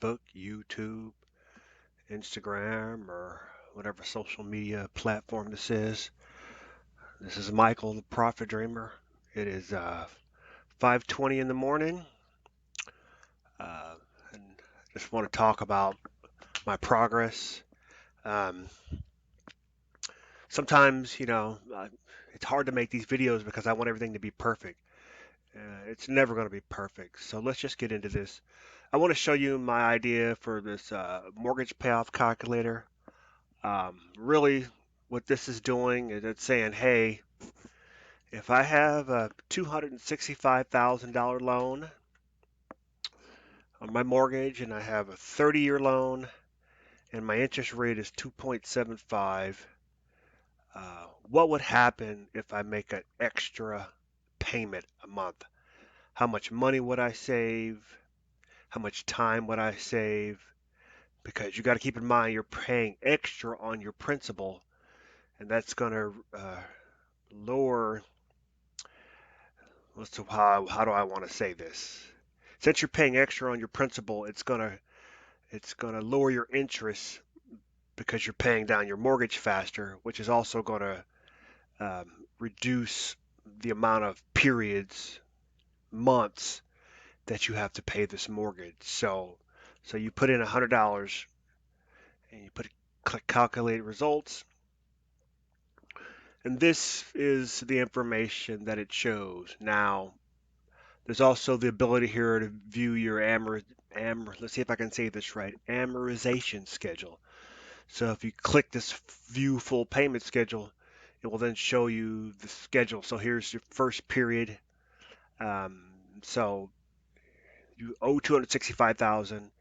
Facebook, YouTube, Instagram, or whatever social media platform this is. This is Michael, the Profit Dreamer. It is 5:20 in the morning, uh, and I just want to talk about my progress. Um, Sometimes, it's hard to make these videos because I want everything to be perfect. It's never going to be perfect. So let's just get into this. I want to show you my idea for this mortgage payoff calculator. Really, what this is doing is it's saying, hey, if I have a $265,000 loan on my mortgage and I have a 30-year loan and my interest rate is 2.75, what would happen if I make an extra payment a month? How much money would I save? How much time would I save? Because you got to keep in mind you're paying extra on your principal, and that's going to lower. So how do I want to say this? Since you're paying extra on your principal, it's gonna lower your interest because you're paying down your mortgage faster, which is also going to reduce the amount of periods, months that you have to pay this mortgage. So you put in $100 and you click calculate results, and this is the information that it shows. Now, there's also the ability here to view your let's see if I can say this right, amortization schedule. So if you click this view full payment schedule, it will then show you the schedule. So here's your first period. Um, so you owe 265,000.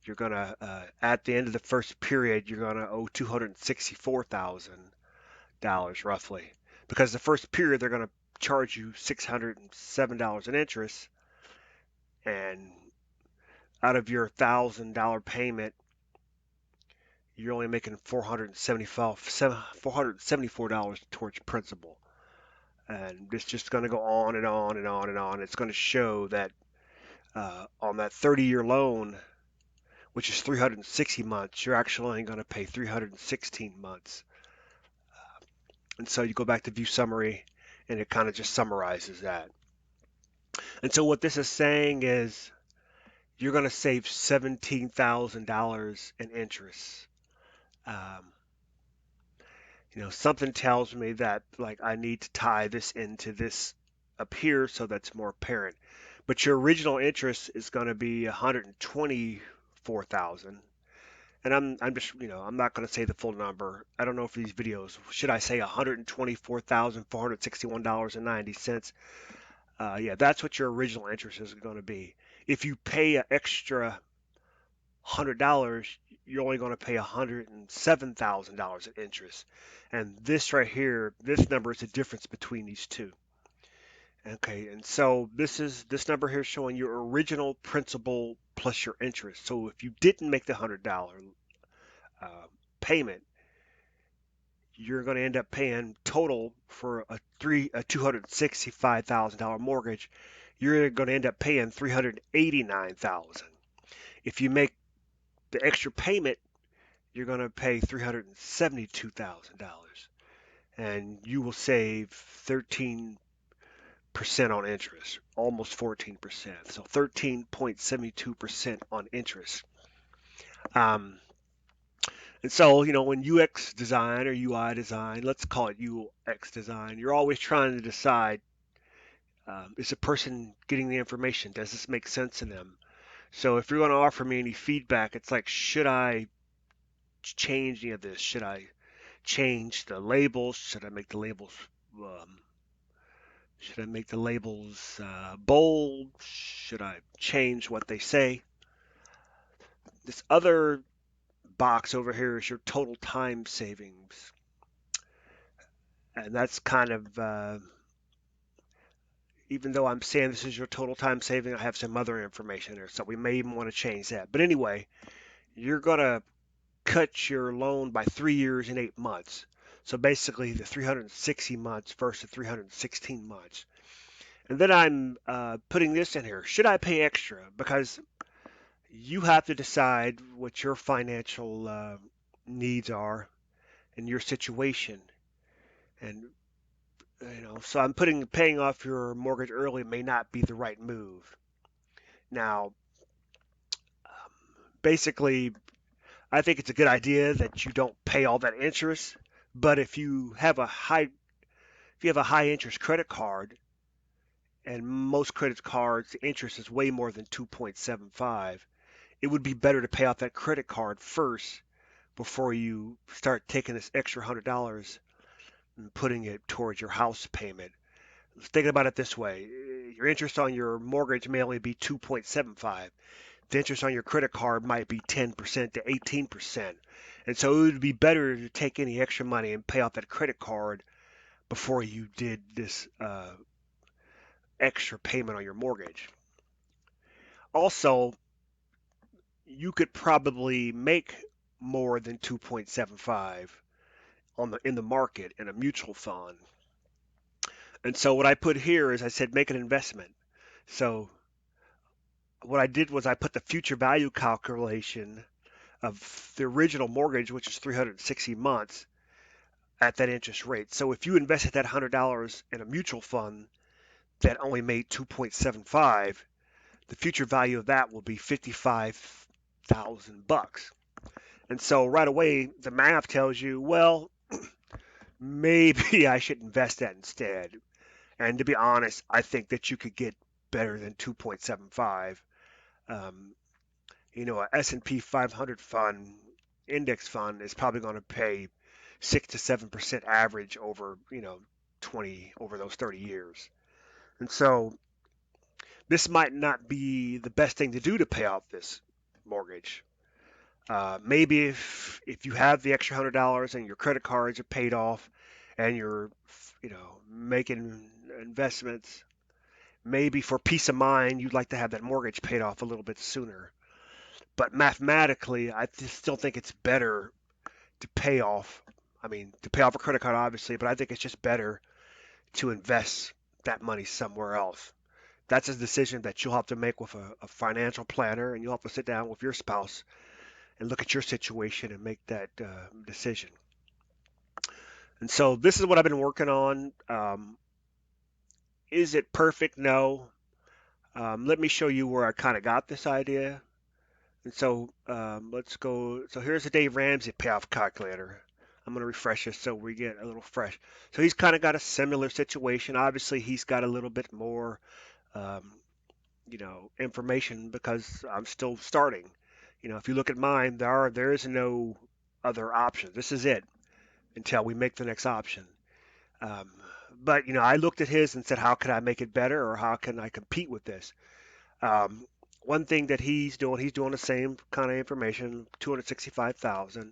You're gonna at the end of the first period, you're gonna owe $264,000 roughly, because the first period they're gonna charge you $607 in interest, and out of your $1,000 payment, you're only making $474 towards principal. And it's just going to go on and on and on and on. It's going to show that on that 30-year loan, which is 360 months, you're actually only going to pay 316 months. And so you go back to view summary, and it kind of just summarizes that. And so what this is saying is you're going to save $17,000 in interest. Um, Something tells me that like I need to tie this into this up here so that's more apparent. But your original interest is going to be 124,000. And I'm just, I'm not going to say the full number. I don't know if these videos, should I say $124,461.90? Yeah, that's what your original interest is going to be. If you pay an extra $100, you're only going to pay $107,000 in interest. And this right here, this number is the difference between these two. Okay, and so this number here is showing your original principal plus your interest. So if you didn't make the $100 uh, payment, you're going to end up paying total for a $265,000 mortgage. You're going to end up paying $389,000. If you make the extra payment, you're going to pay $372,000, and you will save 13% on interest, almost 14%. So 13.72% on interest. Um, and so, when UX design or UI design, let's call it UX design, you're always trying to decide, is the person getting the information? Does this make sense to them? So if you're going to offer me any feedback, it's like, should I change any of this? Should I change the labels? Should I make the labels um, bold? Should I change what they say? This other box over here is your total time savings, and that's kind of even though I'm saying this is your total time saving, I have some other information there, so we may even want to change that. But anyway, you're gonna cut your loan by 3 years and 8 months. So basically, the 360 months versus 316 months. And then I'm putting this in here. Should I pay extra? Because You have to decide what your financial needs are and your situation. And so I'm putting paying off your mortgage early may not be the right move. Now, basically, I think it's a good idea that you don't pay all that interest. But if you have a high interest credit card, and most credit cards, the interest is way more than 2.75, it would be better to pay off that credit card first before you start taking this extra $100 and putting it towards your house payment. Think about it this way. Your interest on your mortgage may only be 2.75. The interest on your credit card might be 10% to 18%. And so it would be better to take any extra money and pay off that credit card before you did this extra payment on your mortgage. Also, you could probably make more than 2.75 in the market in a mutual fund. And so what I put here is I said make an investment. So what I did was I put the future value calculation of the original mortgage, which is 360 months, at that interest rate. So if you invested that $100 in a mutual fund that only made 2.75, the future value of that will be 55,000 bucks. And so right away the math tells you, well, maybe I should invest that instead. And to be honest, I think that you could get better than 2.75. Um, a S&P 500 fund, index fund is probably going to pay 6 to 7% average over, 20 over those 30 years. And so this might not be the best thing to do to pay off this mortgage. Maybe if you have the extra $100 and your credit cards are paid off and you're making investments, maybe for peace of mind you'd like to have that mortgage paid off a little bit sooner. But mathematically, I still think it's better to pay off. I mean, to pay off a credit card, obviously, but I think it's just better to invest that money somewhere else. That's a decision that you'll have to make with a financial planner, and you'll have to sit down with your spouse and look at your situation and make that decision. And so this is what I've been working on. Is it perfect? No. Let me show you where I kind of got this idea. And so let's go. So here's the Dave Ramsey payoff calculator. I'm going to refresh this so we get a little fresh. So he's kind of got a similar situation. Obviously, he's got a little bit more, um, information because I'm still starting. If you look at mine, there is no other option. This is it until we make the next option. Um, but I looked at his and said, how can I make it better, or how can I compete with this? Um, One thing that he's doing the same kind of information, 265,000.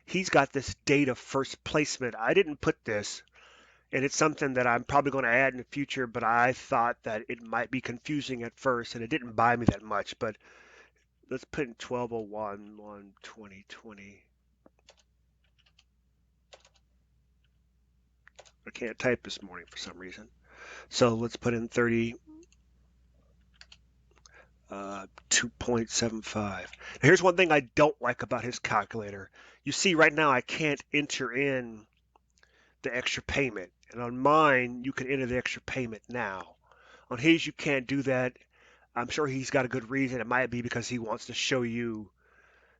He's got this date of first placement. I didn't put this, and it's something that I'm probably going to add in the future, but I thought that it might be confusing at first, and it didn't buy me that much. But let's put in 1201, 1, 2020. I can't type this morning for some reason. So let's put in 2.75. Now, here's one thing I don't like about his calculator. You see, right now I can't enter in the extra payment. And on mine, you can enter the extra payment now. On his, you can't do that. I'm sure he's got a good reason. It might be because he wants to show you,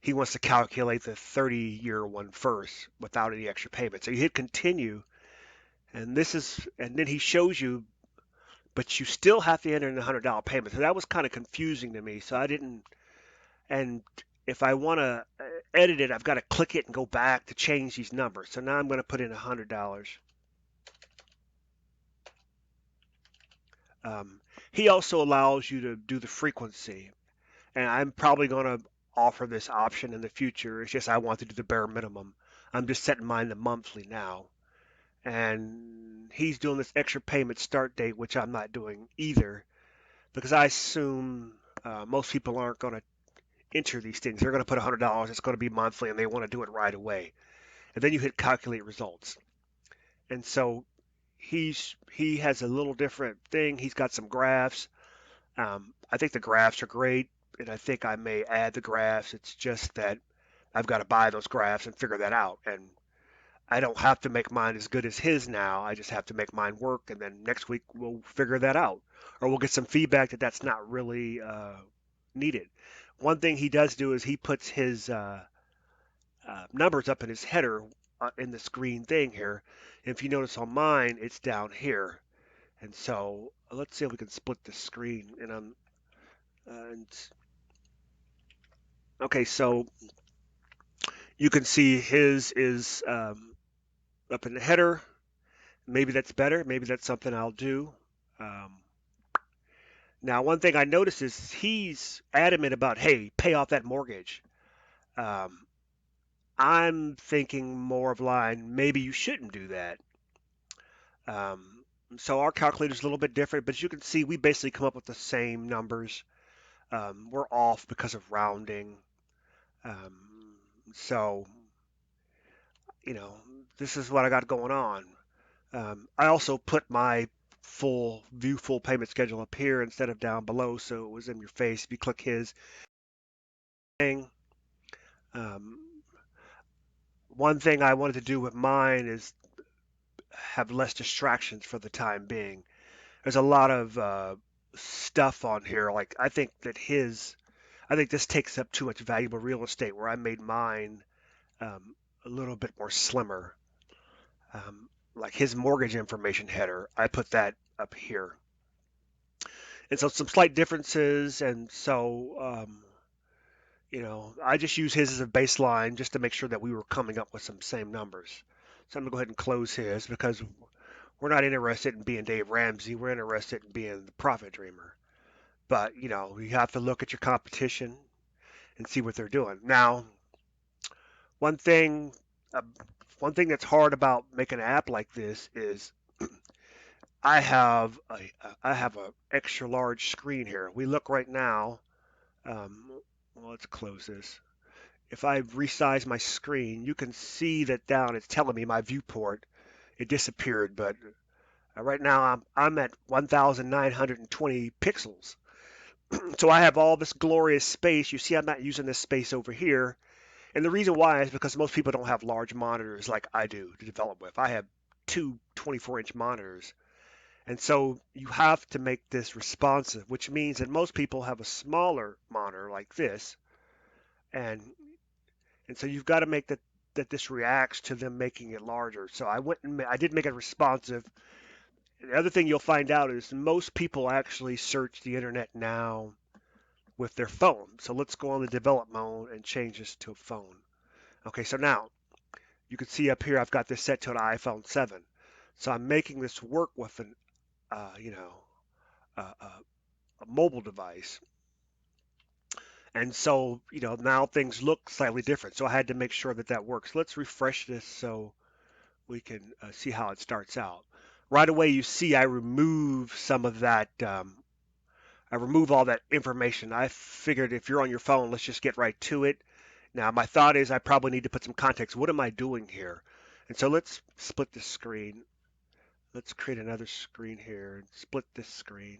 he wants to calculate the 30-year one first without any extra payment. So you hit continue, and then he shows you, but you still have to enter in the $100 payment. So that was kind of confusing to me. So I didn't, and if I want to edit it, I've got to click it and go back to change these numbers. So now I'm going to put in $100. He also allows you to do the frequency, and I'm probably going to offer this option in the future. It's just I want to do the bare minimum. I'm just setting mine to monthly now, and he's doing this extra payment start date, which I'm not doing either because I assume most people aren't going to enter these things. They're going to put $100. It's going to be monthly, and they want to do it right away. And then you hit calculate results, and so he has a little different thing. He's got some graphs. I think the graphs are great. and I think I may add the graphs. It's just that I've got to buy those graphs and figure that out. And I don't have to make mine as good as his now. I just have to make mine work, and then next week we'll figure that out, or we'll get some feedback that that's not really needed. One thing he does do is he puts his numbers up in his header in this green thing here. If you notice on mine, it's down here. And so let's see if we can split the screen. And okay, so you can see his is up in the header. Maybe that's better. Maybe that's something I'll do. Um, Now, one thing I noticed is he's adamant about, hey, pay off that mortgage. Um, I'm thinking more of line, maybe you shouldn't do that. Um, so our calculator's a little bit different, but as you can see, we basically come up with the same numbers. We're off because of rounding. Um, so, you know, this is what I got going on. I also put my full payment schedule up here instead of down below, so it was in your face. If you click his thing, um, one thing I wanted to do with mine is have less distractions for the time being. There's a lot of stuff on here. Like I think this takes up too much valuable real estate. Where I made mine a little bit more slimmer. Um, like his mortgage information header, I put that up here, and so some slight differences. And so I just use his as a baseline just to make sure that we were coming up with some same numbers. So I'm gonna go ahead and close his because we're not interested in being Dave Ramsey. We're interested in being the profit dreamer. But you have to look at your competition and see what they're doing. Now, one thing, uh, one thing that's hard about making an app like this is I have a extra large screen here. We look right now. Well, let's close this. If I resize my screen, you can see that down. It's telling me my viewport. It disappeared, but right now I'm at 1,920 pixels. So I have all this glorious space. You see I'm not using this space over here. And the reason why is because most people don't have large monitors like I do to develop with. I have two 24-inch monitors. And so you have to make this responsive, which means that most people have a smaller monitor like this. And and so you've got to make that this reacts to them making it larger. So I did make it responsive. The other thing you'll find out is most people actually search the internet now with their phone. So let's go on the develop mode and change this to a phone. Okay, so now you can see up here I've got this set to an iPhone 7. So I'm making this work with uh, you know, a mobile device. And so, now things look slightly different. So I had to make sure that that works. Let's refresh this so we can see how it starts out. Right away, you see I remove some of that. I remove all that information. I figured if you're on your phone, let's just get right to it. Now, my thought is I probably need to put some context. What am I doing here? And so let's split this screen. Let's create another screen here and split this screen.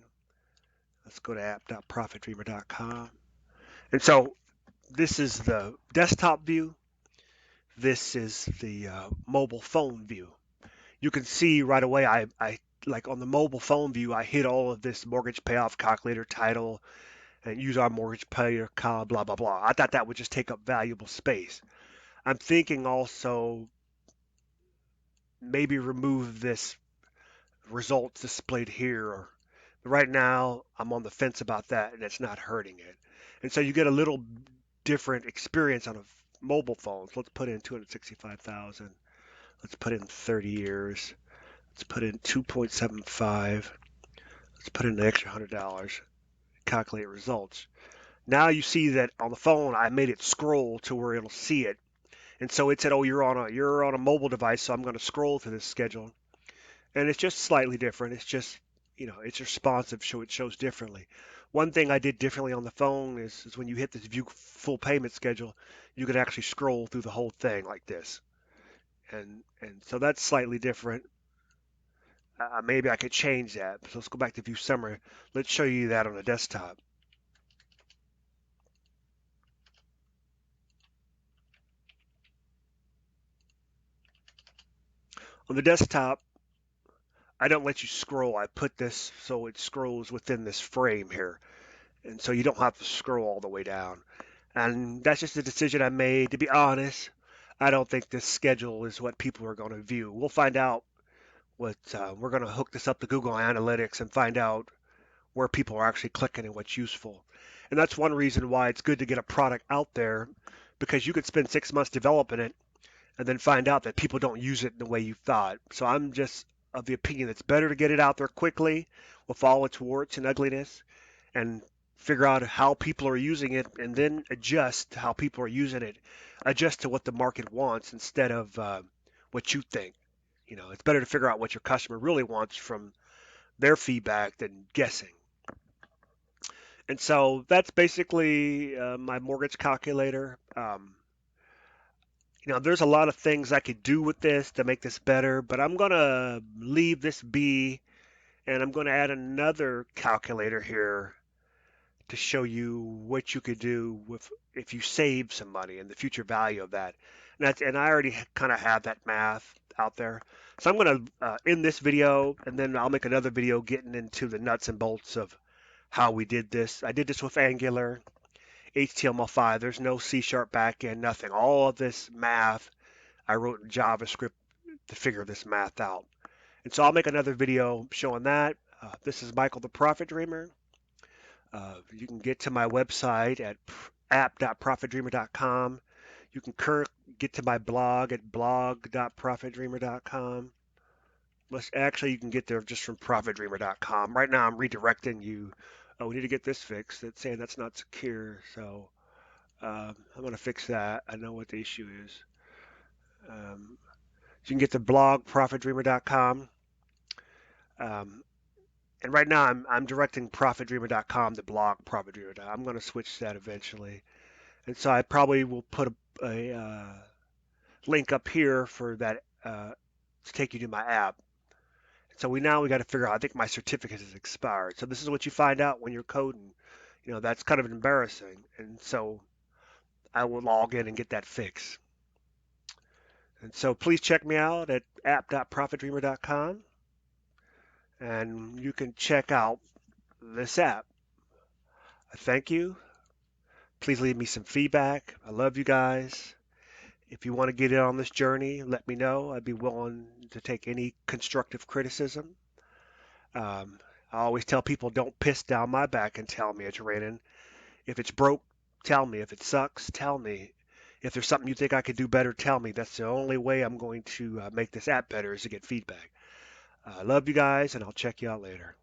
Let's go to app.profitdreamer.com. And so this is the desktop view. This is the mobile phone view. You can see right away I like on the mobile phone view, I hid all of this mortgage payoff calculator title and use our mortgage payer column, blah, blah, blah. I thought that would just take up valuable space. I'm thinking also maybe remove this results displayed here. Right now, I'm on the fence about that, and it's not hurting it. And so you get a little different experience on a mobile phone. So let's put in 265,000. Let's put in 30 years. Let's put in 2.75. Let's put in an extra $100. Calculate results. Now you see that on the phone, I made it scroll to where it'll see it. And so it said, oh, you're on a mobile device, so I'm going to scroll through this schedule. And it's just slightly different. It's just, it's responsive, so it shows differently. One thing I did differently on the phone is when you hit this view full payment schedule, you could actually scroll through the whole thing like this. And so that's slightly different. Maybe I could change that. So let's go back to view summary. Let's show you that on the desktop. On the desktop, I don't let you scroll. I put this so it scrolls within this frame here. And so you don't have to scroll all the way down. And that's just a decision I made. To be honest, I don't think this schedule is what people are going to view. We'll find out what we're going to hook this up to Google Analytics and find out where people are actually clicking and what's useful. And that's one reason why it's good to get a product out there, because you could spend 6 months developing it and then find out that people don't use it the way you thought. So I'm just of the opinion it's better to get it out there quickly with all its warts and ugliness and figure out how people are using it and then adjust how people are using it, adjust to what the market wants instead of what you think. It's better to figure out what your customer really wants from their feedback than guessing. And so that's basically my mortgage calculator. There's a lot of things I could do with this to make this better, but I'm going to leave this be, and I'm going to add another calculator here to show you what you could do with if you save some money and the future value of that. And I already kind of have that math out there. So I'm going to end this video, and then I'll make another video getting into the nuts and bolts of how we did this. I did this with Angular, HTML5. There's no C# backend, nothing. All of this math I wrote in JavaScript to figure this math out. And so I'll make another video showing that. This is Michael the Profit Dreamer. You can get to my website at app.profitdreamer.com. You can get to my blog at blog.profitdreamer.com. Actually, you can get there just from profitdreamer.com. Right now, I'm redirecting you. Oh, we need to get this fixed. It's saying that's not secure, so I'm going to fix that. I know what the issue is. You can get to blog profitdreamer.com. And right now, I'm directing profitdreamer.com to blog profitdreamer.com. I'm going to switch that eventually. And so I probably will put a link up here for that to take you to my app. So we got to figure out. I think my certificate has expired. So this is what you find out when you're coding. That's kind of embarrassing. And so I will log in and get that fixed. And so please check me out at app.profitdreamer.com, and you can check out this app. I thank you. Please leave me some feedback. I love you guys. If you want to get in on this journey, let me know. I'd be willing to take any constructive criticism. I always tell people, don't piss down my back and tell me it's raining. If it's broke, tell me. If it sucks, tell me. If there's something you think I could do better, tell me. That's the only way I'm going to make this app better, is to get feedback. I love you guys, and I'll check you out later.